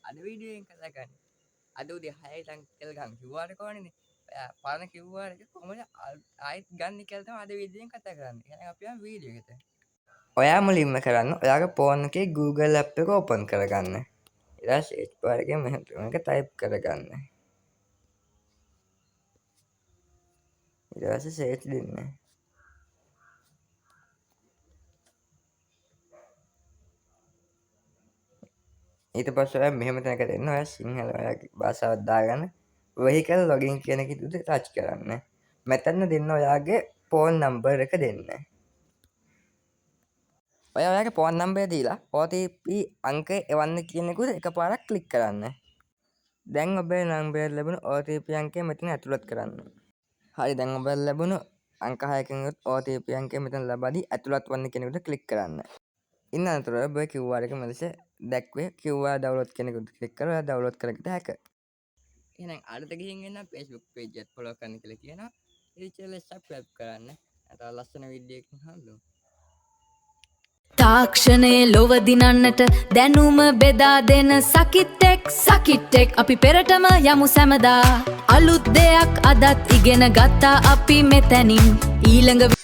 අද වීඩියෝ එකෙන් කතා කරන්නේ. අද උදේ 6ට තෙල් ගන්න කිව්වාට කොහොමනේ. ඔයා පරණ කිව්වාට කොහොමද ආයෙත් ගන්න කියලා තමයි අද වීඩියෝ එකෙන් කතා කරන්නේ. එහෙනම් අපි යමු වීඩියෝ එකට. ඔයා මුලින්ම කරන්න ඔයාගේ ෆෝන් එකේ Google app එක ඕපන් කරගන්න. ඊට පස්සේ search bar එකේ මෙහෙම එක type කරගන්න. ඊට පස්සේ search දෙන්න. ඊට පස්සේ ඔයා මෙහෙම තැනකට එන්න ඔයා සිංහල ඔයාගේ භාෂාවක් දාගන්න vehicle login කියන එක උඩ ටච් කරන්න. මෙතන දෙන්න ඔයාගේ ෆෝන් නම්බර් එක දෙන්න. ඔයාගේ ෆෝන් නම්බරය දීලා OTP අංකය එවන්න කියන එක උඩ එකපාරක් ක්ලික් කරන්න. දැන් ඔබේ නම්බරයට ලැබුණු OTP අංකය මෙතන ඇතුළත් කරන්න. හරි දැන් ඔබට ලැබුණු අංක 6කින් යුත් OTP අංකය මෙතන ලබාදී ඇතුළත් වන්න කියන උඩ ක්ලික් කරන්න. ඉන්න අතරතුර ඔබේ QR එක මෙලෙස දැක්වේ. QR ඩවුන්ලෝඩ් කියන එක උඩ ක්ලික් කරලා ඔයා ඩවුන්ලෝඩ් කරගන්න හැක. එහෙනම් අරට ගිහින් එන්න Facebook page එක follow කරන්න කියලා කියනවා. ඒ channel එක subscribe කරන්න. අත ලස්සන වීඩියෝ එකකින් හම්බෙමු. තාක්ෂණයේ ලොව දිනන්නට දැනුම බෙදා දෙන සකිටෙක් අපි පෙරටම යමු සැමදා අලුත් දෙයක් අදත් ඉගෙන ගත්තා අපි මෙතැනින් ඊළඟ